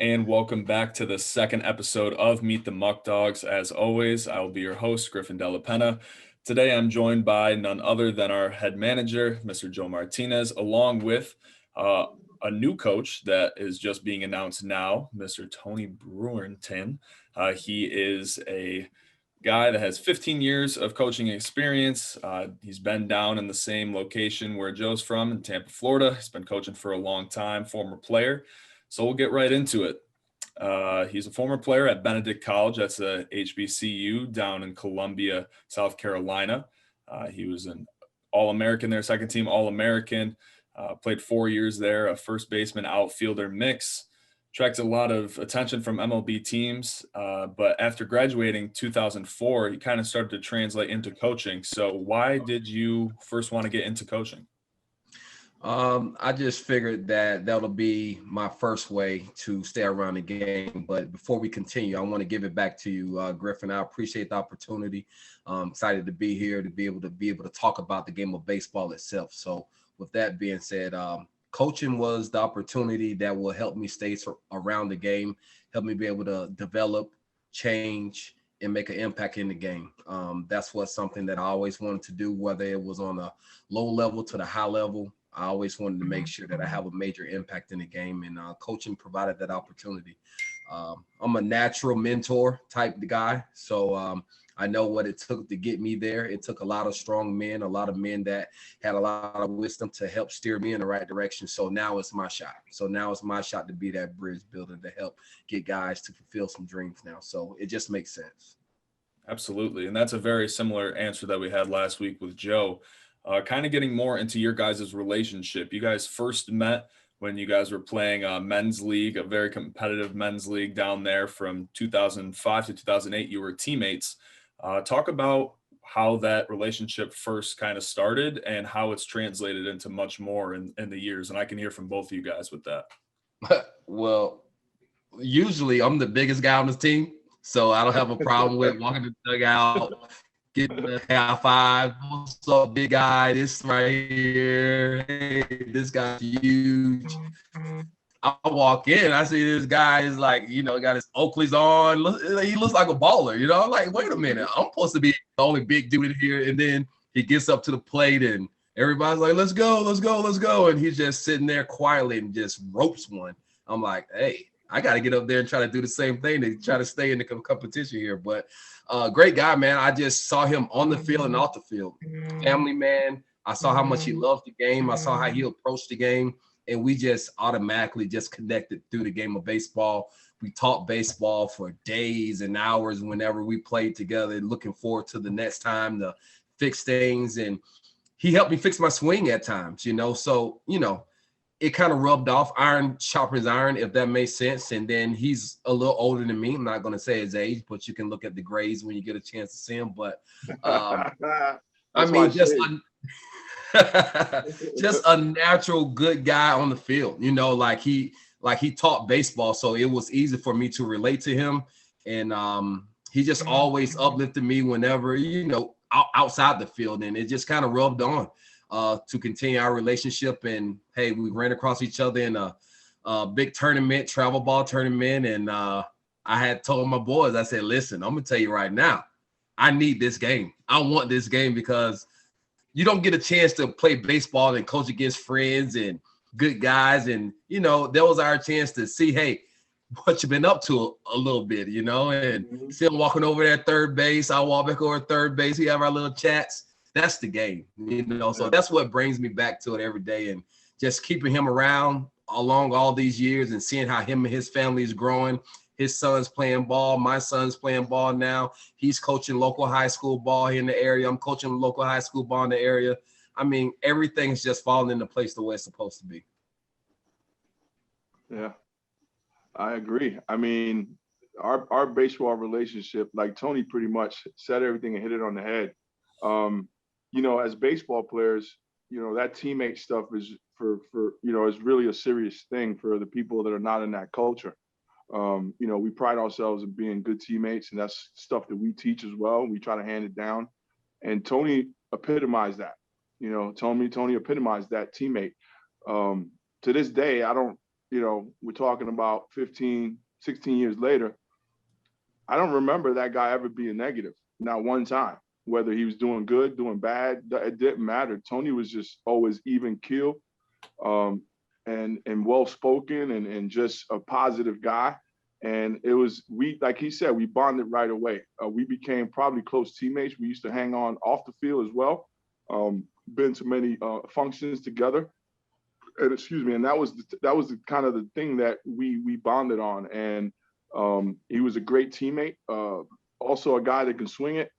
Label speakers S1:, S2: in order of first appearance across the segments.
S1: And welcome back to the second episode of Meet the Muckdogs. As always, I will be your host, Griffin Della Penna. Today, I'm joined by none other than our head manager, Mr. Joe Martinez, along with uh, a new coach that is just being announced now, Mr. Tony Brewington. He is a guy that has 15 years of coaching experience. He's been down in the same location where Joe's from in Tampa, Florida. He's been coaching for a long time, former player. So we'll get right into it. He's a former player at Benedict College. That's a HBCU down in Columbia, South Carolina. He was an All-American there, second team All-American. Played 4 years there, a first baseman, outfielder mix. Attracted a lot of attention from MLB teams. But after graduating 2004, he kind of started to translate into coaching. So why did you first want to get into coaching?
S2: I just figured that that'll be my first way to stay around the game. But before we continue, I want to give it back to you, Griffin. I appreciate the opportunity. I'm excited to be here to be able to talk about the game of baseball itself. So with that being said, coaching was the opportunity that will help me stay around the game, help me be able to develop, change, and make an impact in the game. That's something that I always wanted to do, whether it was on a low level to the high level. I always wanted to make sure that I have a major impact in the game, and coaching provided that opportunity. I'm a natural mentor type guy, so I know what it took to get me there. It took a lot of strong men, a lot of men that had a lot of wisdom to help steer me in the right direction. So now it's my shot. To be that bridge builder to help get guys to fulfill some dreams now. So it just makes sense.
S1: Absolutely. And that's a very similar answer that we had last week with Joe. Kind of getting more into your guys' relationship. You guys first met when you guys were playing men's league, a very competitive men's league down there from 2005 to 2008. You were teammates. Talk about how that relationship first kind of started and how it's translated into much more in the years. And I can hear from both of you guys with that.
S2: Well, usually I'm the biggest guy on this team, so I don't have a problem with walking the dugout, getting the high five. What's up, big guy? This right here. Hey, this guy's huge. I walk in, I see this guy is like, got his Oakleys on. He looks like a baller, I'm like, wait a minute, I'm supposed to be the only big dude in here. And then he gets up to the plate and everybody's like, let's go, let's go, let's go. And he's just sitting there quietly and just ropes one. I'm like, hey, I got to get up there and try to do the same thing to try to stay in the competition here. But great guy, man. I just saw him on the field and off the field. Family man. I saw how much he loved the game. I saw how he approached the game. And we just automatically just connected through the game of baseball. We talked baseball for days and hours whenever we played together, looking forward to the next time to fix things. And he helped me fix my swing at times, So, it kind of rubbed off. Iron sharpens iron, if that makes sense. And then he's a little older than me. I'm not going to say his age, but you can look at the grades when you get a chance to see him. But just a natural good guy on the field, like he taught baseball, so it was easy for me to relate to him. And he just always uplifted me whenever, outside the field, and it just kind of rubbed on to continue our relationship. And hey, we ran across each other in a big tournament, travel ball tournament, and I had told my boys, I said, listen, I'm gonna tell you right now, I need this game. I want this game because you don't get a chance to play baseball and coach against friends and good guys. And, that was our chance to see, hey, what you been up to a little bit, and see him walking over there at third base. I walk back over at third base. We have our little chats. That's the game, So that's what brings me back to it every day. And just keeping him around along all these years and seeing how him and his family is growing. His son's playing ball. My son's playing ball now. He's coaching local high school ball here in the area. I'm coaching local high school ball in the area. I mean, everything's just falling into place the way it's supposed to be.
S3: Yeah, I agree. I mean, our baseball relationship, like Tony pretty much said everything and hit it on the head. As baseball players, that teammate stuff is is really a serious thing for the people that are not in that culture. We pride ourselves in being good teammates, and that's stuff that we teach as well. We try to hand it down. And Tony epitomized that. Tony epitomized that teammate. To this day, I don't we're talking about 15, 16 years later, I don't remember that guy ever being negative, not one time. Whether he was doing good, doing bad, it didn't matter. Tony was just always even keel, and well spoken, and just a positive guy. And it was, like he said, we bonded right away. We became probably close teammates. We used to hang on off the field as well. Been to many functions together. And excuse me, and that was the kind of the thing that we bonded on. And he was a great teammate. Also a guy that can swing it.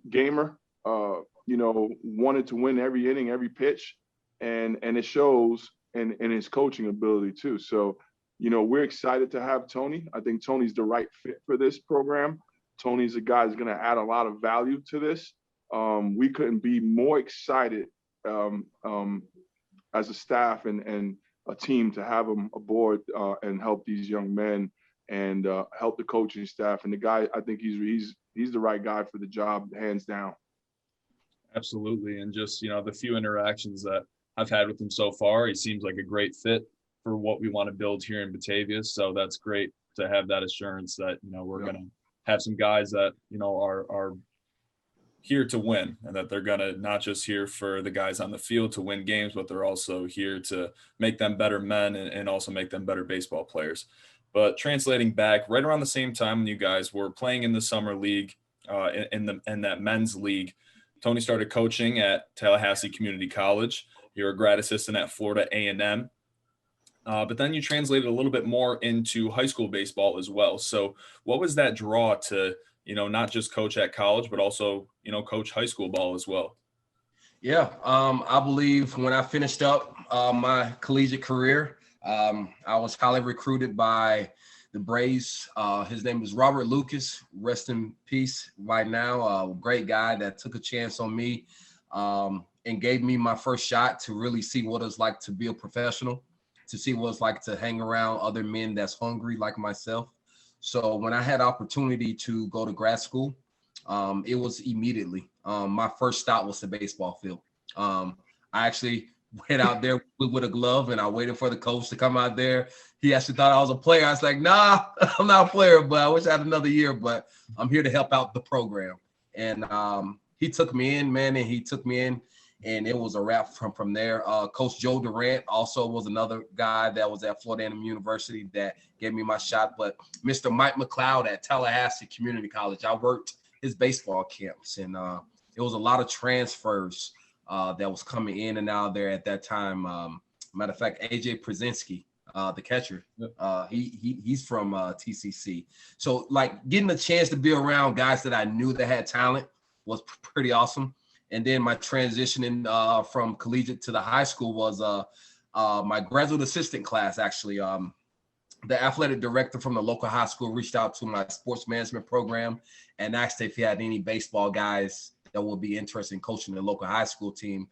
S3: Gamer. Wanted to win every inning, every pitch, and it shows in his coaching ability too. So, we're excited to have Tony. I think Tony's the right fit for this program. Tony's a guy who's going to add a lot of value to this. We couldn't be more excited as a staff and a team to have him aboard and help these young men and help the coaching staff. And the guy, I think he's the right guy for the job, hands down.
S1: Absolutely. And just, the few interactions that I've had with him so far, he seems like a great fit for what we want to build here in Batavia. So that's great to have that assurance that, we're going to have some guys that, are here to win, and that they're going to not just here for the guys on the field to win games, but they're also here to make them better men and also make them better baseball players. But translating back, right around the same time when you guys were playing in the summer league, in that men's league, Tony started coaching at Tallahassee Community College. You're a grad assistant at Florida A&M. But then you translated a little bit more into high school baseball as well. So what was that draw to, not just coach at college, but also, coach high school ball as well?
S2: Yeah, I believe when I finished up my collegiate career, I was highly recruited by the Braves. His name is Robert Lucas. Rest in peace right now. A great guy that took a chance on me and gave me my first shot to really see what it's like to be a professional, to see what it's like to hang around other men that's hungry like myself. So when I had opportunity to go to grad school, it was immediately. My first stop was the baseball field. I actually went out there with a glove and I waited for the coach to come out there. He actually thought I was a player. I was like, nah, I'm not a player, but I wish I had another year, but I'm here to help out the program. And he took me in, man, and it was a wrap from there. Coach Joe Durant also was another guy that was at Florida A&M University that gave me my shot. But Mr. Mike McLeod at Tallahassee Community College, I worked his baseball camps, and it was a lot of transfers that was coming in and out there at that time. Matter of fact, AJ Przinsky, the catcher, he's from TCC. So like getting a chance to be around guys that I knew that had talent was pretty awesome. And then my transition from collegiate to the high school was my graduate assistant class. Actually, the athletic director from the local high school reached out to my sports management program and asked if he had any baseball guys that would be interested in coaching the local high school team.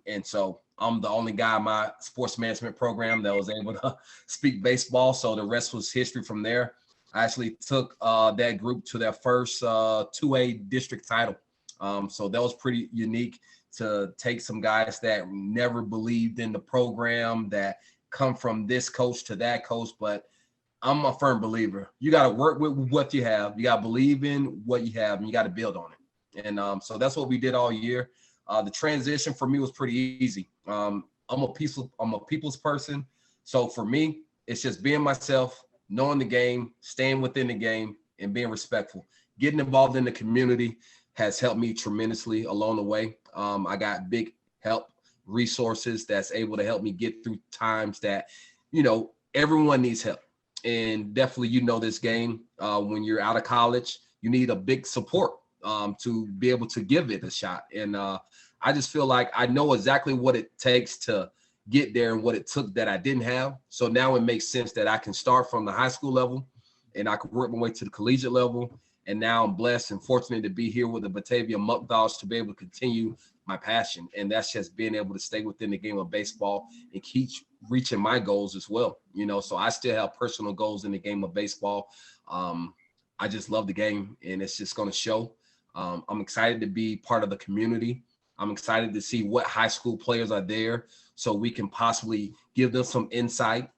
S2: And so I'm the only guy in my sports management program that was able to speak baseball. So the rest was history from there. I actually took that group to their first 2A district title. So that was pretty unique to take some guys that never believed in the program, that come from this coach to that coach. But I'm a firm believer. You got to work with what you have. You got to believe in what you have, and you got to build on it. And so that's what we did all year. The transition for me was pretty easy. I'm a people's person. So for me, it's just being myself, knowing the game, staying within the game, and being respectful. Getting involved in the community has helped me tremendously along the way. I got big help, resources that's able to help me get through times that, everyone needs help. And definitely, this game, when you're out of college, you need a big support to be able to give it a shot. And I just feel like I know exactly what it takes to get there and what it took that I didn't have. So now it makes sense that I can start from the high school level and I can work my way to the collegiate level. And now I'm blessed and fortunate to be here with the Batavia Muckdogs to be able to continue my passion. And that's just being able to stay within the game of baseball and keep reaching my goals as well. So I still have personal goals in the game of baseball. I just love the game, and it's just going to show. I'm excited to be part of the community. I'm excited to see what high school players are there so we can possibly give them some insight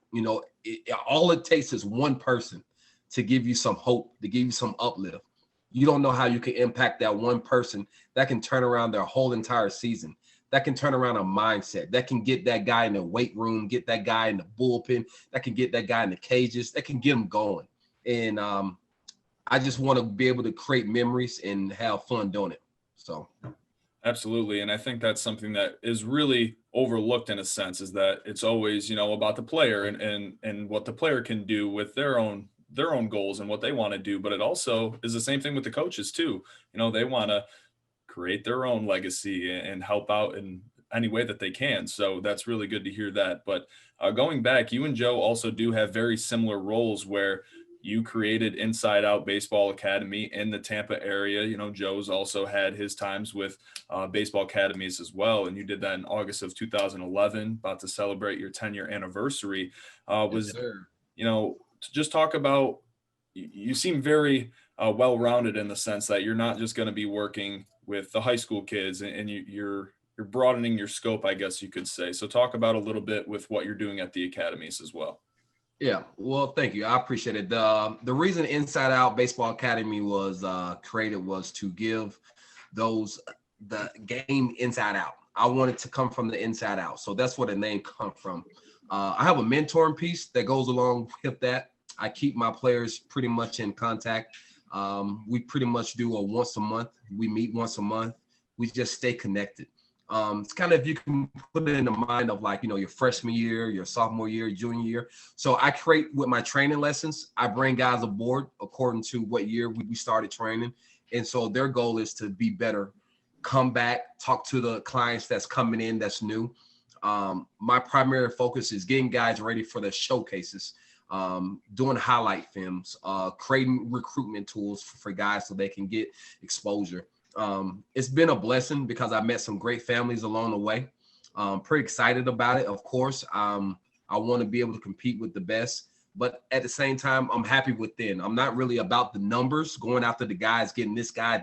S2: All it takes is one person to give you some hope, to give you some uplift. You don't know how you can impact that one person that can turn around their whole entire season, that can turn around a mindset, that can get that guy in the weight room, get that guy in the bullpen, that can get that guy in the cages, that can get him going. And I just want to be able to create memories and have fun doing it. So.
S1: Absolutely. And I think that's something that is really overlooked in a sense, is that it's always, about the player and what the player can do with their own goals and what they want to do. But it also is the same thing with the coaches too. They want to create their own legacy and help out in any way that they can. So that's really good to hear that. But going back, you and Joe also do have very similar roles where you created Inside Owt Baseball Academy in the Tampa area. Joe's also had his times with baseball academies as well. And you did that in August of 2011, about to celebrate your 10-year anniversary. To just talk about, you seem very well-rounded in the sense that you're not just going to be working with the high school kids and you're broadening your scope, I guess you could say. So talk about a little bit with what you're doing at the academies as well.
S2: Yeah, well, thank you. I appreciate it. The reason Inside Owt Baseball Academy was created was to give those the game inside out. I wanted to come from the inside out. So that's where the name comes from. I have a mentoring piece that goes along with that. I keep my players pretty much in contact. We pretty much do a once a month. We meet once a month. We just stay connected. It's kind of, if you can put it in the mind of your freshman year, your sophomore year, junior year. So I create with my training lessons. I bring guys aboard according to what year we started training. And so their goal is to be better, come back, talk to the clients that's coming in, that's new. My primary focus is getting guys ready for the showcases, doing highlight films, creating recruitment tools for guys so they can get exposure. It's been a blessing because I met some great families along the way. Pretty excited about it. Of course, I want to be able to compete with the best, but at the same time, I'm happy within. I'm not really about the numbers, going after the guys, getting this guy.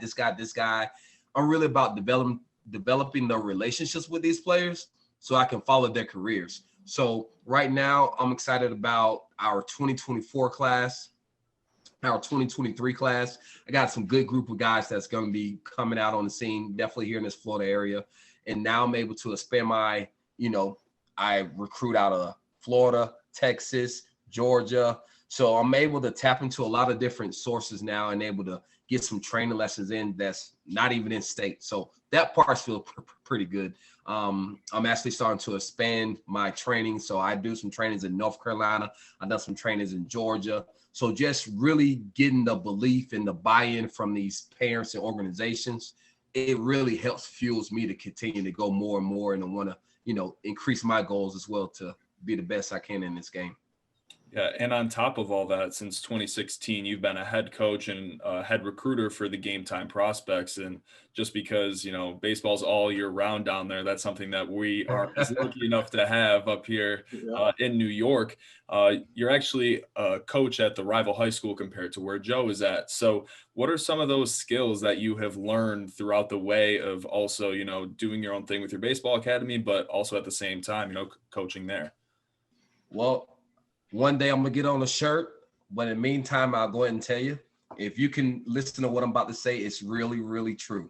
S2: I'm really about developing the relationships with these players so I can follow their careers. So right now, I'm excited about our 2024 class. Our 2023 class. I got some good group of guys that's going to be coming out on the scene, definitely here in this Florida area. And now I'm able to expand my, I recruit out of Florida, Texas, Georgia. So I'm able to tap into a lot of different sources now and able to get some training lessons in that's not even in state. So that part feels pretty good. I'm actually starting to expand my training. So I do some trainings in North Carolina. I've done some trainings in Georgia. So just really getting the belief and the buy-in from these parents and organizations, it really helps fuels me to continue to go more and more and to want to, increase my goals as well to be the best I can in this game.
S1: Yeah, and on top of all that, since 2016, you've been a head coach and a head recruiter for the Game Time Prospects. And just because, baseball's all year round down there, that's something that we are lucky enough to have up here in New York. You're actually a coach at the rival high school compared to where Joe is at. So what are some of those skills that you have learned throughout the way of also, doing your own thing with your baseball academy, but also at the same time, coaching there?
S2: Well, one day I'm going to get on a shirt, but in the meantime, I'll go ahead and tell you, if you can listen to what I'm about to say, it's really, really true.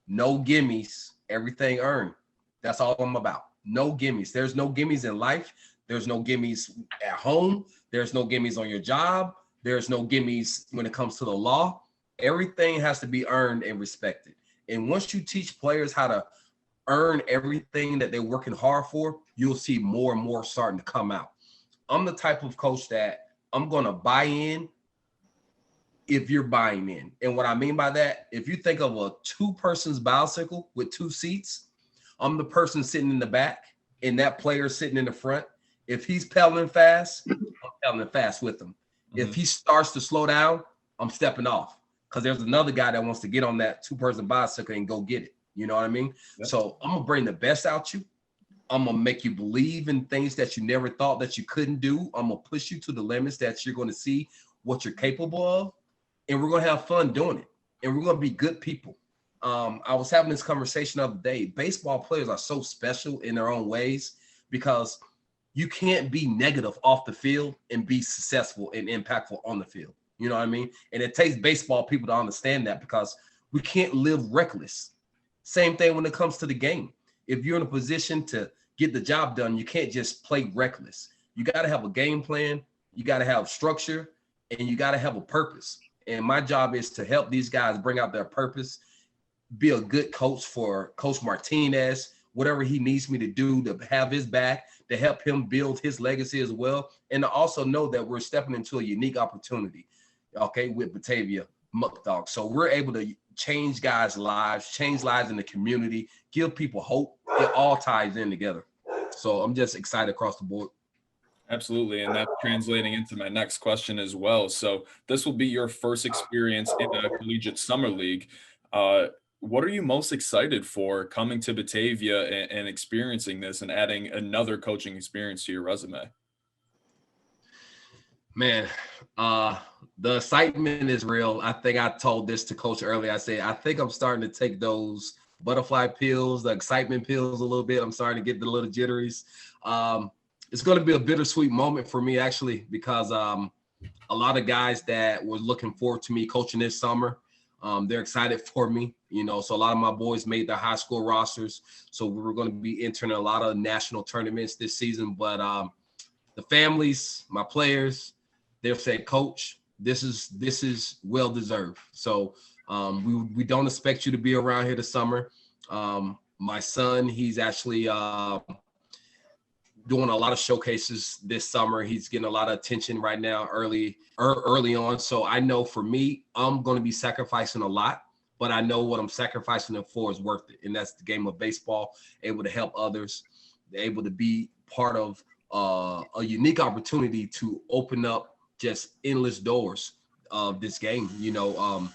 S2: No gimmies, everything earned. That's all I'm about. No gimmies. There's no gimmies in life. There's no gimmies at home. There's no gimmies on your job. There's no gimmies when it comes to the law. Everything has to be earned and respected. And once you teach players how to earn everything that they're working hard for, you'll see more and more starting to come out. I'm the type of coach that I'm going to buy in if you're buying in. And what I mean by that, if you think of a 2-person's bicycle with 2 seats, I'm the person sitting in the back and that player sitting in the front. If he's pedaling fast, I'm pedaling fast with him. Mm-hmm. If he starts to slow down, I'm stepping off because there's another guy that wants to get on that 2-person bicycle and go get it. You know what I mean? Yep. So I'm going to bring the best out you. I'm going to make you believe in things that you never thought that you couldn't do. I'm going to push you to the limits that you're going to see what you're capable of. And we're going to have fun doing it. And we're going to be good people. I was having this conversation the other day. Baseball players are so special in their own ways because you can't be negative off the field and be successful and impactful on the field. You know what I mean? And it takes baseball people to understand that, because we can't live reckless. Same thing when it comes to the game. If you're in a position to get the job done, you can't just play reckless. You got to have a game plan. You got to have structure, and you got to have a purpose. And my job is to help these guys bring out their purpose, be a good coach for Coach Martinez, whatever he needs me to do to have his back, to help him build his legacy as well. And to also know that we're stepping into a unique opportunity, okay, with Batavia Muckdogs. So we're able to change guys' lives, change lives in the community, give people hope. It all ties in together. So I'm just excited across the board.
S1: Absolutely. And that's translating into my next question as well. So this will be your first experience in a collegiate summer league. What are you most excited for coming to Batavia and experiencing this and adding another coaching experience to your resume?
S2: Man, the excitement is real. I think I told this to Coach earlier. I said, I think I'm starting to take those butterfly pills, the excitement pills a little bit. I'm starting to get the little jitteries. It's going to be a bittersweet moment for me, actually, because a lot of guys that were looking forward to me coaching this summer, they're excited for me, you know. So a lot of my boys made their high school rosters. So we were going to be entering a lot of national tournaments this season. But the families, my players, they've said, Coach, this is well deserved. So we don't expect you to be around here this summer. My son, he's actually doing a lot of showcases this summer. He's getting a lot of attention right now early on. So I know for me, I'm going to be sacrificing a lot, but I know what I'm sacrificing it for is worth it. And that's the game of baseball, able to help others, able to be part of a unique opportunity to open up just endless doors of this game. You know,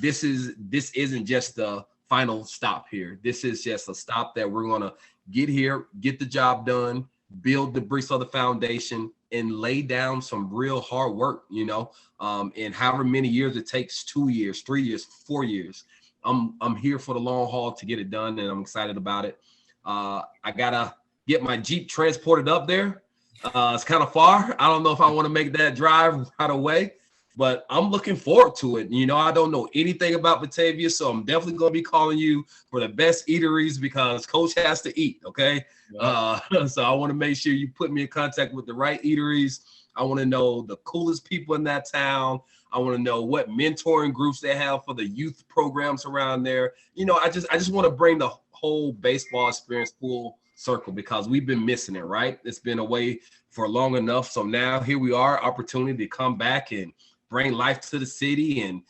S2: this isn't just the final stop here. This is just a stop that we're going to get here, get the job done, build the bricks of the foundation, and lay down some real hard work, you know, and however many years it takes, 2 years, 3 years, 4 years. I'm here for the long haul to get it done, and I'm excited about it. I got to get my Jeep transported up there. It's kind of far. I don't know if I want to make that drive right away, but I'm looking forward to it. You know, I don't know anything about Batavia, so I'm definitely going to be calling you for the best eateries because Coach has to eat, okay? Yeah. So I want to make sure you put me in contact with the right eateries. I want to know the coolest people in that town. I want to know what mentoring groups they have for the youth programs around there. You know, I just want to bring the whole baseball experience full circle because we've been missing it, right? It's been away for long enough. So now here we are, opportunity to come back and bring life to the city. And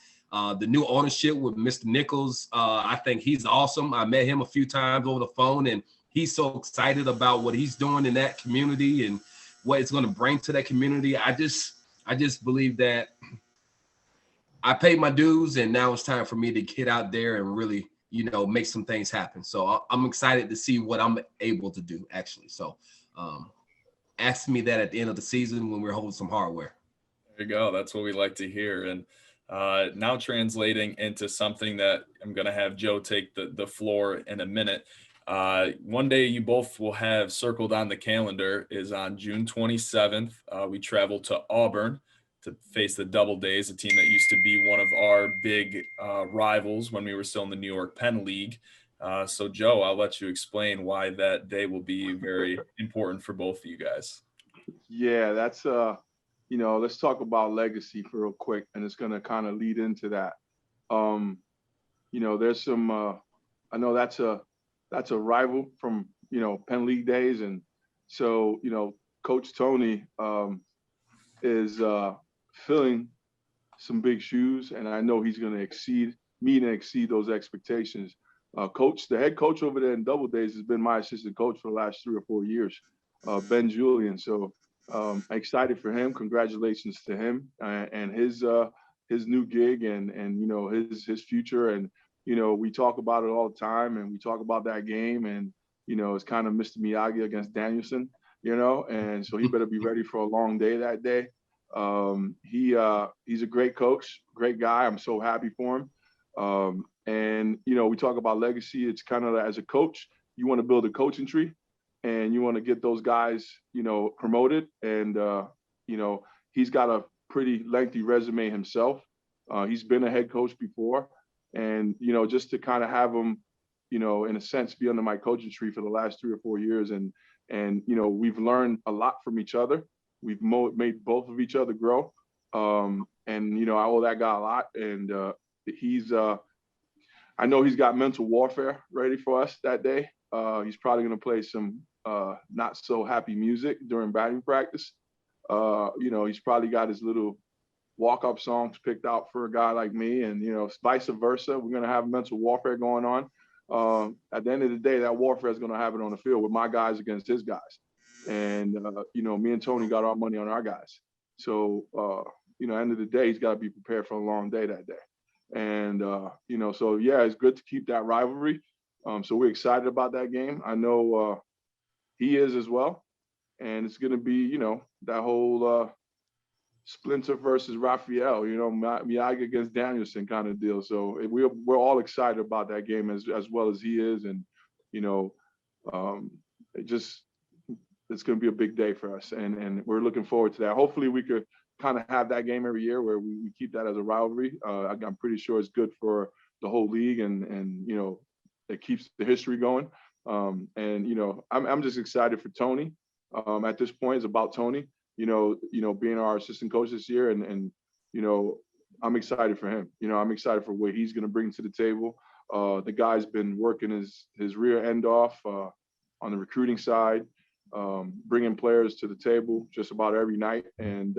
S2: the new ownership with Mr. Nichols, I think he's awesome. I met him a few times over the phone, and he's so excited about what he's doing in that community and what it's going to bring to that community. I just believe that I paid my dues, and now it's time for me to get out there and really, you know, make some things happen. So I'm excited to see what I'm able to do, actually. So ask me that at the end of the season when we're holding some hardware.
S1: There you go. That's what we like to hear. And now translating into something that I'm going to have Joe take the floor in a minute. One day you both will have circled on the calendar is on June 27th. We travel to Auburn to face the Double Days, a team that used to be one of our big rivals when we were still in the New York Penn League. So Joe, I'll let you explain why that day will be very important for both of you guys.
S3: Yeah, that's you know, let's talk about legacy for real quick, and it's going to kind of lead into that. You know, there's some I know that's a rival from, you know, Penn League days, and so, you know, Coach Tony is filling some big shoes, and I know he's going to meet and exceed those expectations. The head coach over there in Double Days has been my assistant coach for the last 3 or 4 years, Ben Julian. So excited for him. Congratulations to him and his new gig and you know, his future. And you know, we talk about it all the time, and we talk about that game, and you know, it's kind of Mr. Miyagi against Danielson, you know, and so he better be ready for a long day that day. He's a great coach, great guy. I'm so happy for him. And you know, we talk about legacy. It's kind of, as a coach, you want to build a coaching tree, and you want to get those guys, promoted. And, he's got a pretty lengthy resume himself. He's been a head coach before. And, just to kind of have him, in a sense, be under my coaching tree for the last 3 or 4 years. And we've learned a lot from each other. We've made both of each other grow. And, I owe that guy a lot. And I know he's got mental warfare ready for us that day. He's probably going to play some not so happy music during batting practice. He's probably got his little walk-up songs picked out for a guy like me, and, vice versa. We're going to have mental warfare going on. At the end of the day, that warfare is going to happen on the field with my guys against his guys. And, me and Tony got our money on our guys. So, end of the day, he's got to be prepared for a long day that day. And, so, yeah, it's good to keep that rivalry. So we're excited about that game. I know he is as well. And it's going to be, that whole Splinter versus Raphael, Miyagi against Danielson kind of deal. So we're all excited about that game as well as he is. And, it's going to be a big day for us. And we're looking forward to that. Hopefully we could kind of have that game every year where we keep that as a rivalry. I'm pretty sure it's good for the whole league and it keeps the history going. I'm just excited for Tony. At this point, it's about Tony, being our assistant coach this year. And I'm excited for him. I'm excited for what he's going to bring to the table. The guy's been working his rear end off on the recruiting side, bringing players to the table just about every night. And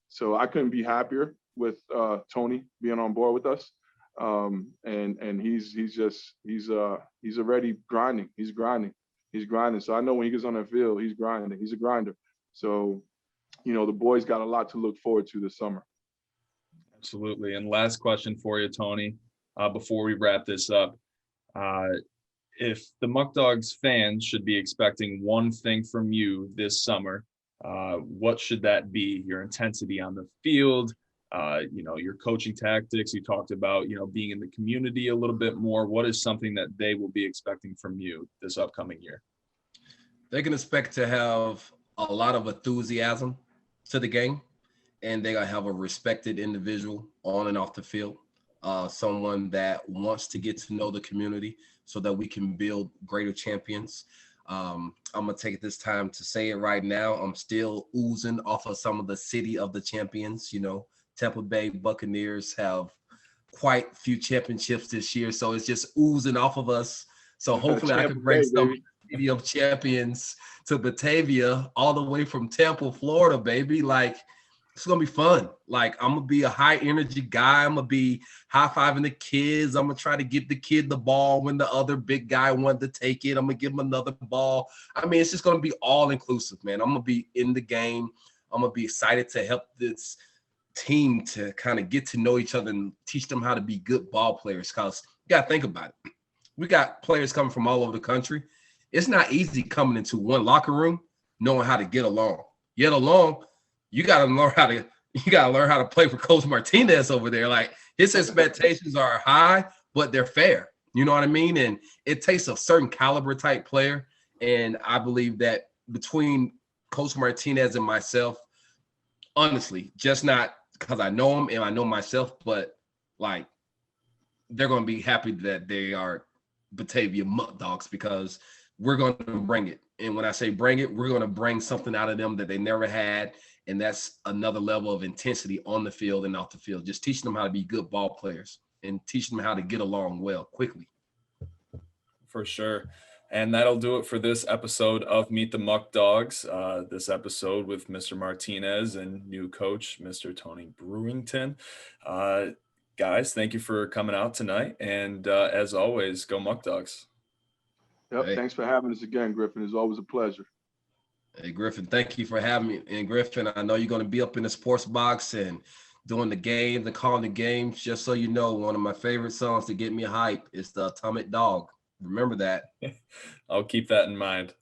S3: so I couldn't be happier with Tony being on board with us. And he's already grinding. He's grinding. So I know when he gets on that field, he's grinding. He's a grinder. So, the boys got a lot to look forward to this summer.
S1: Absolutely. And last question for you, Tony, before we wrap this up. If the Muckdogs fans should be expecting one thing from you this summer, what should that be? Your intensity on the field, your coaching tactics. You talked about, being in the community a little bit more. What is something that they will be expecting from you this upcoming year?
S2: They can expect to have a lot of enthusiasm to the game, and they're going to have a respected individual on and off the field, someone that wants to get to know the community so that we can build greater champions. I'm going to take this time to say it right now. I'm still oozing off of some of the city of the champions. Tampa Bay Buccaneers have quite a few championships this year, so it's just oozing off of us. So hopefully I can bring some city of champions to Batavia all the way from Tampa, Florida, baby. Like, it's going to be fun. Like, I'm going to be a high energy guy. I'm going to be high-fiving the kids. I'm going to try to give the kid the ball when the other big guy wanted to take it. I'm going to give him another ball. I mean, it's just going to be all inclusive, man. I'm going to be in the game. I'm going to be excited to help this team to kind of get to know each other and teach them how to be good ball players. Because you got to think about it. We got players coming from all over the country. It's not easy coming into one locker room knowing how to get along. Get along. You got to learn how to play for Coach Martinez over there. Like, his expectations are high, but they're fair. You know what I mean? And it takes a certain caliber type player. And I believe that between Coach Martinez and myself, honestly, just not because I know him and I know myself, but like, they're going to be happy that they are Batavia Muckdogs because we're going to bring it. And when I say bring it, we're going to bring something out of them that they never had. And that's another level of intensity on the field and off the field. Just teaching them how to be good ball players and teaching them how to get along well quickly.
S1: For sure. And that'll do it for this episode of Meet the Muckdogs. This episode with Mr. Martinez and new coach, Mr. Tony Brewington. Guys, thank you for coming out tonight. And as always, go Muckdogs.
S3: Yep. Hey. Thanks for having us again, Griffin. It's always a pleasure.
S2: Hey, Griffin, thank you for having me. And Griffin, I know you're going to be up in the sports box and doing the games and calling the games. Just so you know, one of my favorite songs to get me hype is the Atomic Dog. Remember that.
S1: I'll keep that in mind.